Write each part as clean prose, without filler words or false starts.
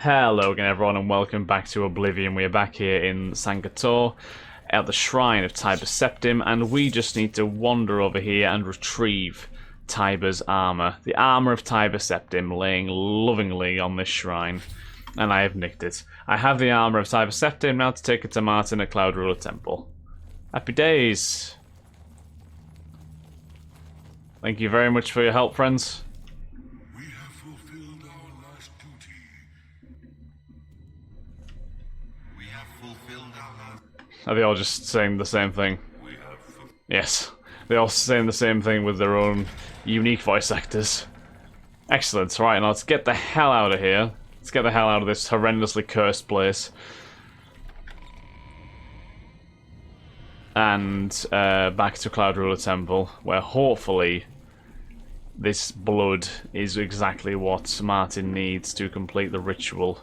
Hello again everyone and welcome back to Oblivion. We are back here in Sankator at the Shrine of Tiber Septim, and we just need to wander over here and retrieve Tiber's armor. The armor of Tiber Septim laying lovingly on this shrine, and I have nicked it. I have the armor of Tiber Septim, now to take it to Martin at Cloud Ruler Temple. Happy days! Thank you very much for your help, friends. We have fulfilled our last duty. We have fulfilled our last... Are they all just saying the same thing? We have Yes. They're all saying the same thing with their own unique voice actors. Excellent. Right, now let's get the hell out of here. Let's get the hell out of this horrendously cursed place. And back to Cloud Ruler Temple, where hopefully this blood is exactly what Martin needs to complete the ritual.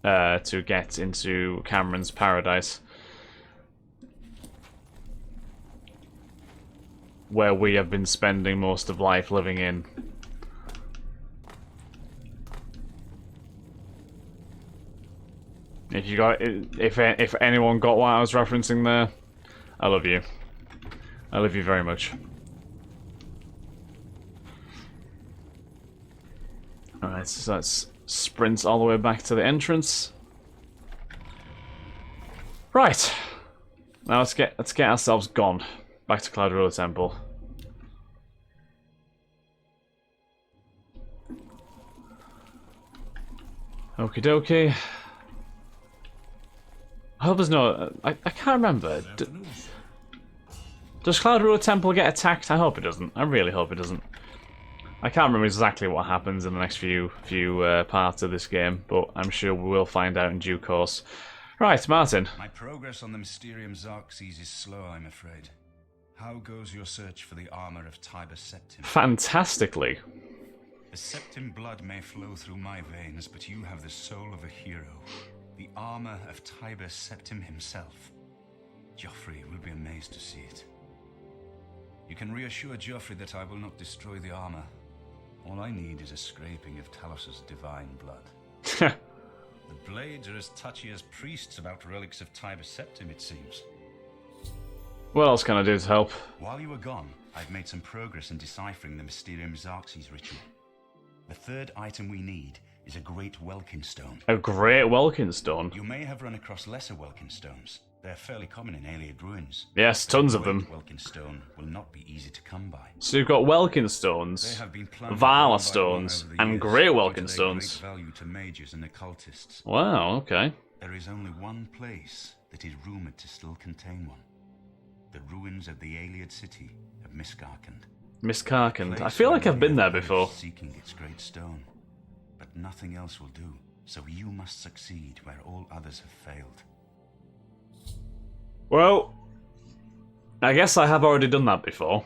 To get into Cameron's paradise. Where we have been spending most of life living in. If anyone got what I was referencing there, I love you. I love you very much. Alright, so let's sprint all the way back to the entrance. Right. Now let's get ourselves gone. Back to Cloud Ruler Temple. Okie dokie. I hope there's no... I can't remember. Does Cloud Ruler Temple get attacked? I hope it doesn't. I really hope it doesn't. I can't remember exactly what happens in the next few parts of this game, but I'm sure we will find out in due course. Right, Martin. My progress on the Mysterium Xarxes is slow, I'm afraid. How goes your search for the armor of Tiber Septim? Fantastically. The Septim blood may flow through my veins, but you have the soul of a hero. The armor of Tiber Septim himself. Geoffrey will be amazed to see it. You can reassure Geoffrey that I will not destroy the armor. All I need is a scraping of Talos's divine blood. The blades are as touchy as priests about relics of Tiber Septim, it seems. What else can I do to help? While you were gone, I've made some progress in deciphering the Mysterium Xarxes ritual. The third item we need is a great Welkin stone. A great Welkin stone? You may have run across lesser Welkin stones. They're fairly common in Ayleid ruins. Yes, tons of them. Welkin stone will not be easy to come by. So you've got Welkin stones, Vala stones, and great Welkin stones. Great value to mages and occultists. Wow, okay. There is only one place that is rumored to still contain one. The ruins of the Ayleid city of Miscarcand. Miscarcand. I feel like I've been there before. Seeking its great stone. But nothing else will do, so you must succeed where all others have failed. Well, I guess I have already done that before.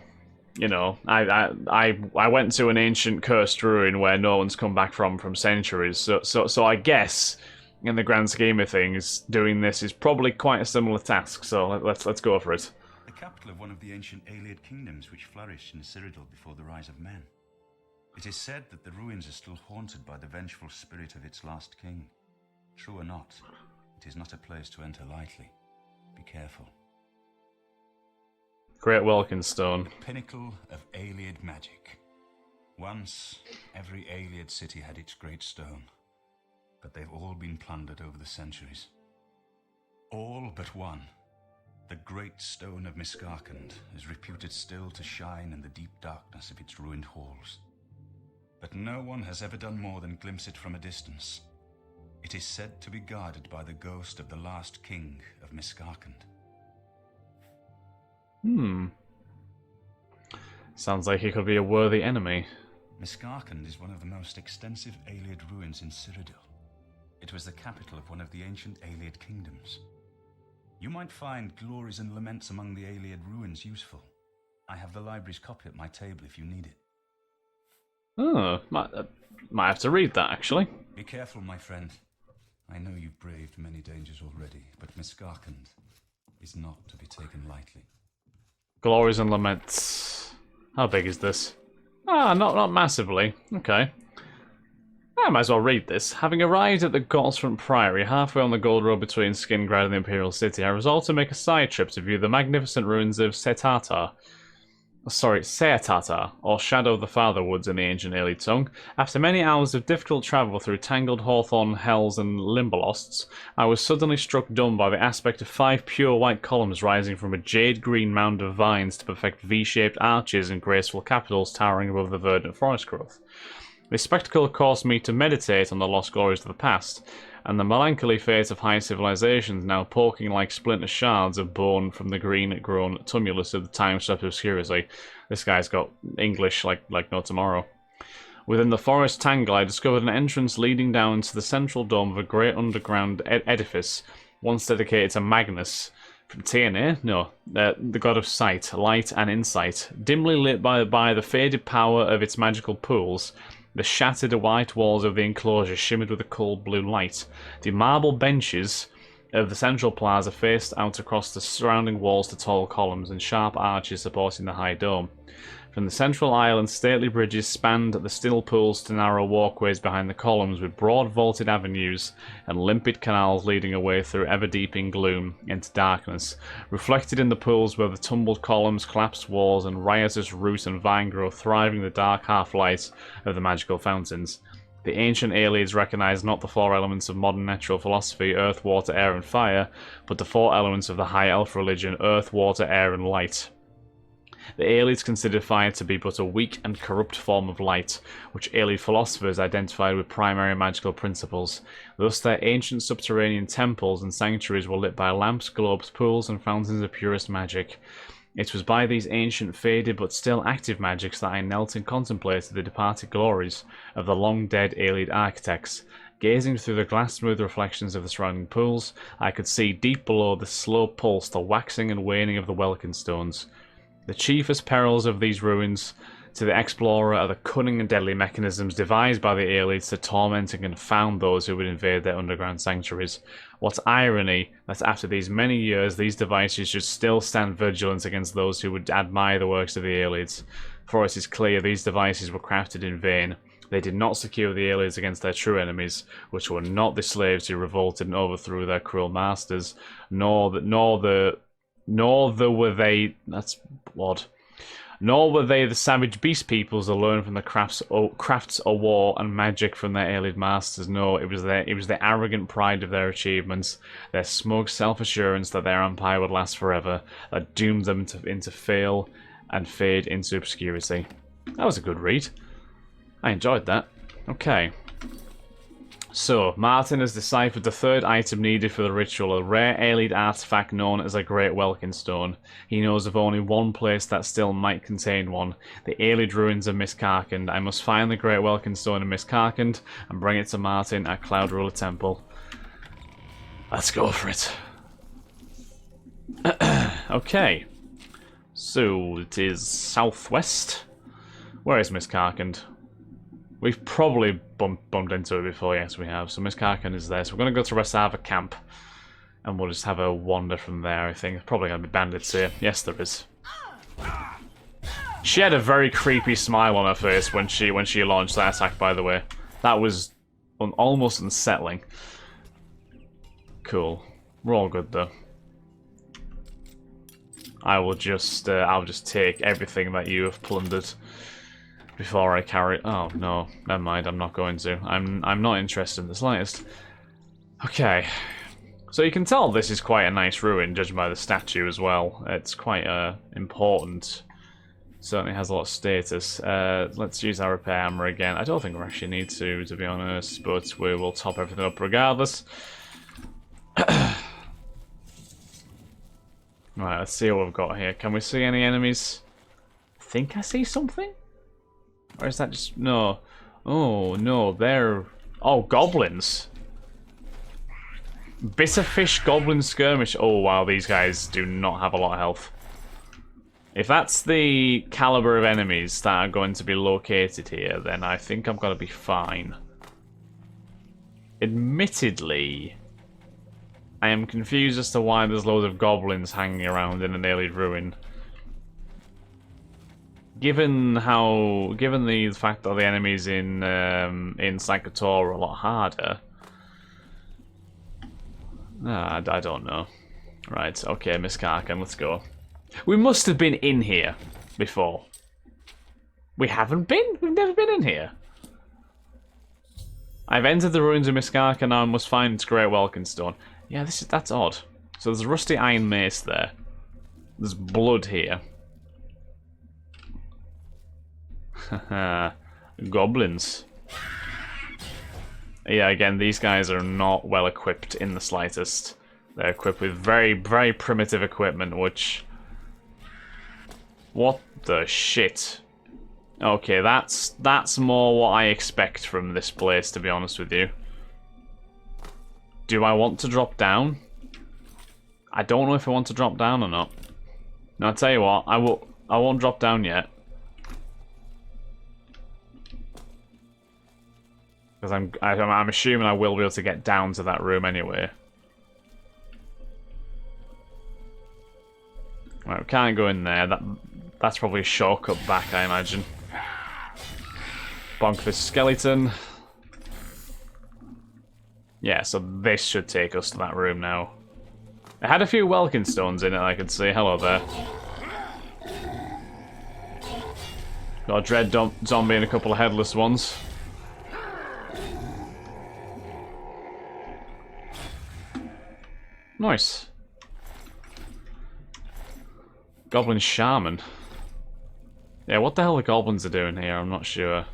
You know, I went to an ancient cursed ruin where no one's come back from centuries. So I guess, in the grand scheme of things, doing this is probably quite a similar task. So let's go for it. The capital of one of the ancient Ayleid kingdoms which flourished in Cyrodiil before the rise of men. It is said that the ruins are still haunted by the vengeful spirit of its last king. True or not, it is not a place to enter lightly. Be careful. Great Welkin stone. The pinnacle of Ayleid magic. Once, every Ayleid city had its great stone, but they've all been plundered over the centuries. All but one. The great stone of Miscarcand is reputed still to shine in the deep darkness of its ruined halls. But no one has ever done more than glimpse it from a distance. It is said to be guarded by the ghost of the last king of Miscarcand. Sounds like he could be a worthy enemy. Miscarcand is one of the most extensive Ayleid ruins in Cyrodiil. It was the capital of one of the ancient Ayleid kingdoms. You might find glories and laments among the Ayleid ruins useful. I have the library's copy at my table if you need it. Oh, might have to read that, actually. Be careful, my friend. I know you've braved many dangers already, but Miscarcand is not to be taken lightly. Glories and laments. How big is this? Ah, not massively. Okay. I might as well read this. Having arrived at the Gottsfront Priory, halfway on the gold road between Skingrad and the Imperial City, I resolved to make a side trip to view the magnificent ruins of Seatata, or Shadow of the Father Woods in the ancient Aelid tongue. After many hours of difficult travel through tangled hawthorn hells and limbolosts, I was suddenly struck dumb by the aspect of 5 pure white columns rising from a jade-green mound of vines to perfect V-shaped arches and graceful capitals towering above the verdant forest growth. This spectacle caused me to meditate on the lost glories of the past, and the melancholy fate of high civilizations now poking like splinter shards of bone from the green-grown tumulus of the time-swept obscurity. This guy's got English like no tomorrow. Within the forest tangle, I discovered an entrance leading down into the central dome of a great underground edifice, once dedicated to Magnus, from TNA? No, the god of sight, light, and insight. Dimly lit by the faded power of its magical pools, the shattered white walls of the enclosure shimmered with a cold blue light. The marble benches of the central plaza faced out across the surrounding walls to tall columns and sharp arches supporting the high dome. From the central aisle and stately bridges spanned the still pools to narrow walkways behind the columns with broad vaulted avenues and limpid canals leading away through ever-deepening gloom into darkness. Reflected in the pools were the tumbled columns, collapsed walls, and riotous root and vine growth thriving in the dark half-light of the magical fountains. The ancient Aelids recognized not the 4 elements of modern natural philosophy, earth, water, air, and fire, but the 4 elements of the high elf religion, earth, water, air, and light. The Aelids considered fire to be but a weak and corrupt form of light, which Aelid philosophers identified with primary magical principles. Thus their ancient subterranean temples and sanctuaries were lit by lamps, globes, pools, and fountains of purest magic. It was by these ancient, faded but still active magics that I knelt and contemplated the departed glories of the long-dead Aelid architects. Gazing through the glass-smooth reflections of the surrounding pools, I could see deep below the slow pulse the waxing and waning of the Welkin stones. The chiefest perils of these ruins to the explorer are the cunning and deadly mechanisms devised by the Aelids to torment and confound those who would invade their underground sanctuaries. What irony that after these many years these devices should still stand vigilant against those who would admire the works of the Aelids. For it is clear these devices were crafted in vain. They did not secure the Aelids against their true enemies, which were not the slaves who revolted and overthrew their cruel masters, nor were they the savage beast peoples who learned from the crafts of war and magic from their Aelid masters. No, it was the arrogant pride of their achievements, their smug self-assurance that their empire would last forever, that doomed them into fail and fade into obscurity. That was a good read. I enjoyed that. Okay. So, Martin has deciphered the 3rd item needed for the ritual, a rare Aelid artifact known as a Great Welkin Stone. He knows of only one place that still might contain one, the Aelid ruins of Miscarcand. I must find the Great Welkin Stone in Miscarcand and bring it to Martin at Cloud Ruler Temple. Let's go for it. Okay. So, it is southwest. Where is Miscarcand? We've probably bumped into it before, yes we have. So Miscarcand is there. So we're going to go to Resava Camp. And we'll just have a wander from there, I think. There's probably going to be bandits here. Yes, there is. She had a very creepy smile on her face when she launched that attack, by the way. That was almost unsettling. Cool. We're all good, though. I'll just take everything that you have plundered. Before I carry... Oh, no. Never mind, I'm not going to. I'm not interested in the slightest. Okay. So you can tell this is quite a nice ruin, judging by the statue as well. It's quite important. Certainly has a lot of status. Let's use our repair hammer again. I don't think we actually need to be honest, but we will top everything up regardless. Right, let's see what we've got here. Can we see any enemies? I think I see something? Or is that just... No. Oh, no, they're... Oh, goblins. Bitterfish Goblin Skirmish. Oh, wow, these guys do not have a lot of health. If that's the caliber of enemies that are going to be located here, then I think I'm going to be fine. Admittedly, I am confused as to why there's loads of goblins hanging around in an Aelid ruin. given the fact that the enemies in Sankator are a lot harder. I don't know. Right, okay, Miscarcand, let's go. We must have been in here before. We haven't been? We've never been in here. I've entered the ruins of Miscarcand now and must find its great welkin stone. Yeah, that's odd. So there's a rusty iron mace there. There's blood here. Haha. Goblins. Yeah, again, these guys are not well equipped in the slightest. They're equipped with very, very primitive equipment, which... What the shit? Okay, that's more what I expect from this place, to be honest with you. Do I want to drop down? I don't know if I want to drop down or not. No, I'll tell you what, I won't drop down yet. Because I'm assuming I will be able to get down to that room anyway. Right, we can't go in there. That's probably a shortcut back, I imagine. Bonk this skeleton. Yeah, so this should take us to that room now. It had a few welkin stones in it, I could see. Hello there. Got a dread zombie and a couple of headless ones. Nice. Goblin Shaman. Yeah, what the hell the goblins are doing here, I'm not sure.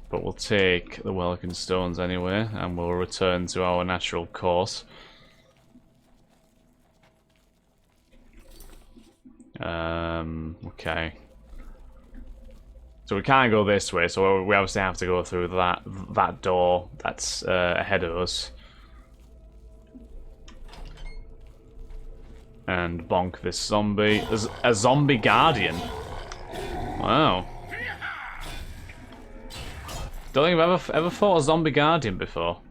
But we'll take the welkin stones anyway, and we'll return to our natural course. Okay. So we can't go this way, so we obviously have to go through that door that's ahead of us. And bonk this zombie. A zombie guardian. Wow. Don't think I've ever fought a zombie guardian before.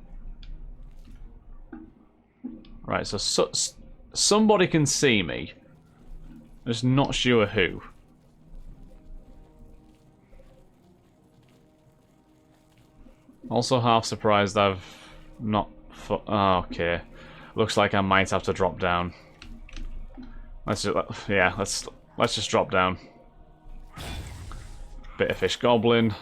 Right, so somebody can see me. I'm just not sure who. Also half surprised I've not... Oh, okay. Looks like I might have to drop down. Let's just drop down. Bit of fish goblin.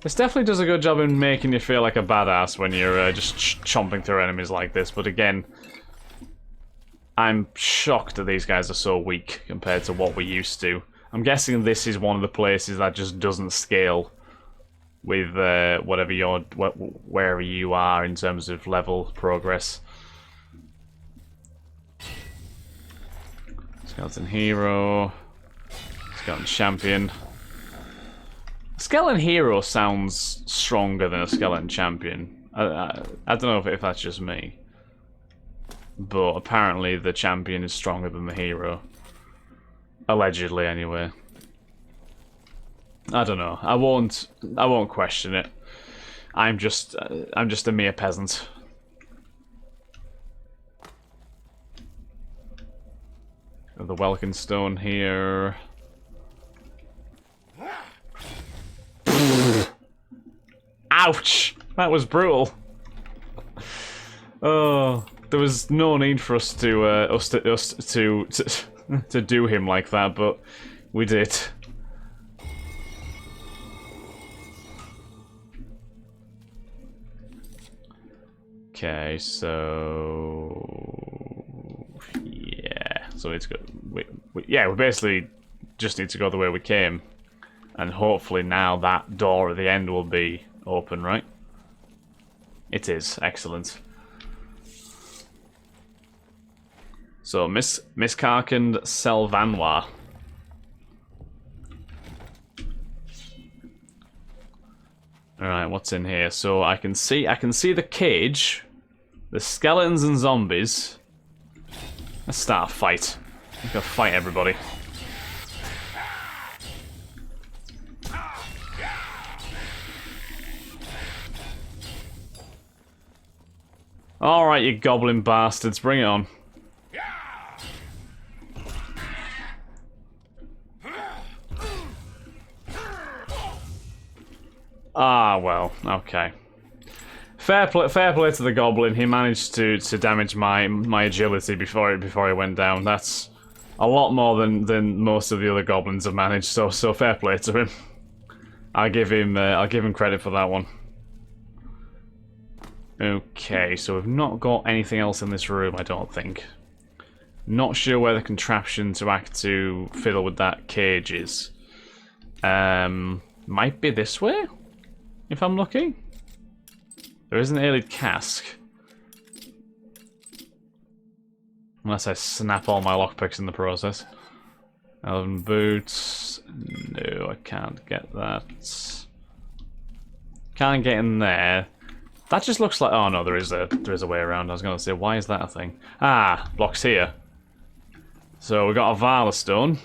This definitely does a good job in making you feel like a badass when you're just chomping through enemies like this, but again, I'm shocked that these guys are so weak compared to what we used to. I'm guessing this is one of the places that just doesn't scale with wherever you are in terms of level progress. Skeleton hero, skeleton champion. Skeleton hero sounds stronger than a skeleton champion. I don't know if that's just me, but apparently the champion is stronger than the hero. Allegedly, anyway. I don't know. I won't question it. I'm just a mere peasant. The welkin stone here. Ouch! That was brutal. Oh, there was no need for us to do him like that, but we did. Okay, so yeah, so it's good. We basically just need to go the way we came, and hopefully now that door at the end will be open, right? It is. Excellent. So Miscarcand Selvanoir. All right, what's in here? So I can see the cage, the skeletons and zombies. Let's start a fight. I'm gonna fight everybody. Alright, you goblin bastards, bring it on. Ah, well, okay. Fair play to the goblin. He managed to damage my agility before he went down. That's a lot more than most of the other goblins have managed. So fair play to him. I'll give him credit for that one. Okay, so we've not got anything else in this room, I don't think. Not sure where the contraption to fiddle with that cage is. Might be this way, if I'm lucky. There is an Aelid cask. Unless I snap all my lockpicks in the process. Elven boots. No, I can't get that. Can't get in there. That just looks like... Oh no, there is a way around. I was going to say, why is that a thing? Ah, blocks here. So we got a Valor Stone.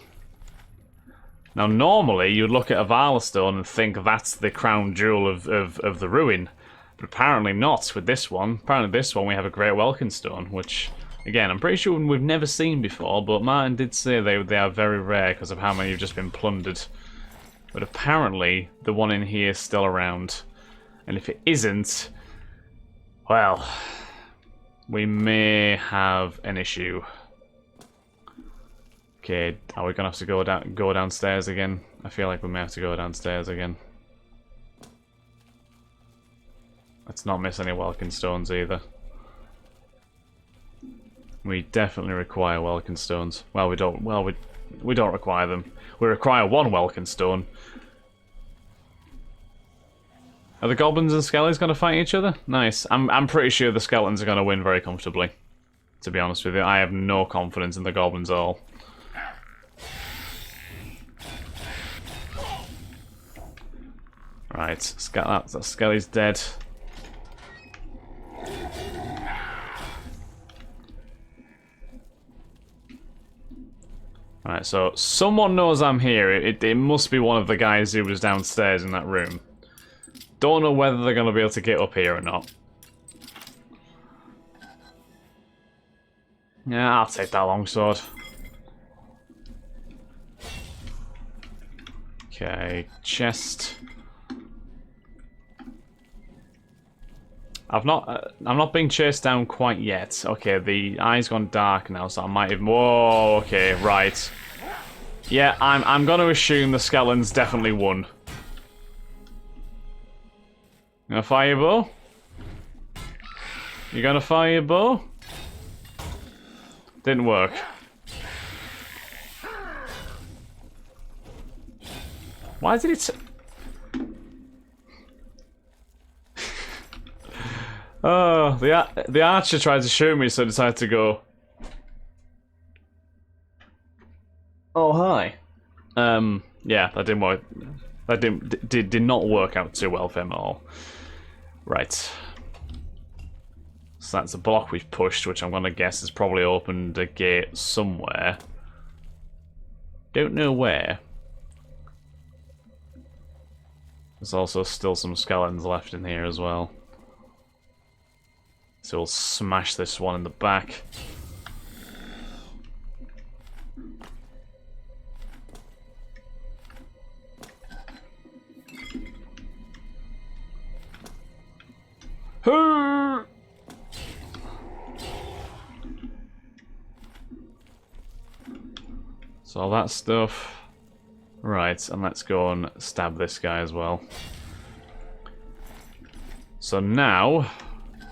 Now normally you'd look at a Valor Stone and think that's the crown jewel of the ruin. But apparently not with this one. Apparently this one we have a Great Welkin Stone, which, again, I'm pretty sure we've never seen before, but Martin did say they are very rare because of how many have just been plundered. But apparently the one in here is still around. And if it isn't, well, we may have an issue. Okay, are we gonna have to go downstairs again? I feel like we may have to go downstairs again. Let's not miss any Welkin Stones either. We definitely require Welkin Stones. Well, we don't. Well, we don't require them. We require one Welkin Stone. Are the goblins and skeletons going to fight each other? Nice. I'm pretty sure the skeletons are going to win very comfortably. To be honest with you, I have no confidence in the goblins at all. Right, that skelly's dead. Right, so someone knows I'm here. It must be one of the guys who was downstairs in that room. Don't know whether they're going to be able to get up here or not. Yeah, I'll take that longsword. Okay, chest. I'm not being chased down quite yet. Okay, the eye's gone dark now, so I might have... Whoa, okay, right. Yeah, I'm going to assume the skeletons definitely won. You gonna fire your bow? You gonna fire your bow? Didn't work. Why did it... Oh, the archer tried to shoot me, so I decided to go. Oh, hi. Yeah, that didn't work. That did not work out too well for him at all. Right. So that's a block we've pushed, which I'm gonna guess has probably opened a gate somewhere. Don't know where. There's also still some skeletons left in here as well. So we'll smash this one in the back. So all that stuff. Right, and let's go and stab this guy as well. So now,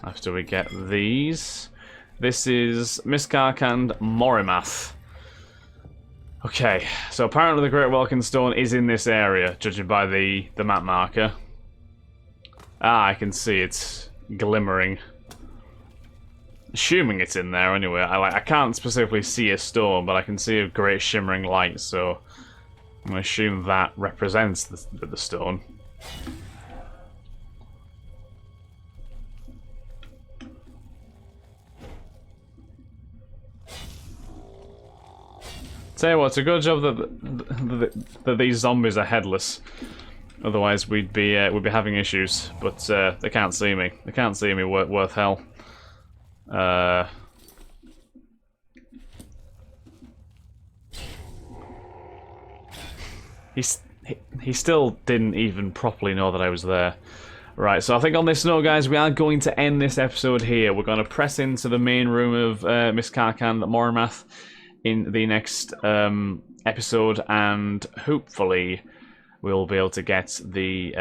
after we get these, this is Miscarcand Morimath. Okay, so apparently the Great Welkin Stone is in this area, judging by the map marker. Ah, I can see it glimmering. Assuming it's in there anyway. I can't specifically see a stone, but I can see a great shimmering light, so I'm going to assume that represents the stone. Tell you what, it's a good job that these zombies are headless. Otherwise, we'd be having issues. But they can't see me. They can't see me worth hell. He still didn't even properly know that I was there. Right, so I think on this note, guys, we are going to end this episode here. We're going to press into the main room of Miscarcand Moramath in the next episode, and hopefully we'll be able to get the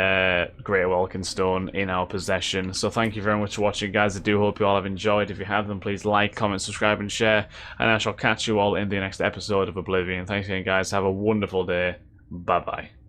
Greater Welkin Stone in our possession. So thank you very much for watching, guys. I do hope you all have enjoyed. If you have, then please like, comment, subscribe, and share. And I shall catch you all in the next episode of Oblivion. Thanks again, guys. Have a wonderful day. Bye-bye.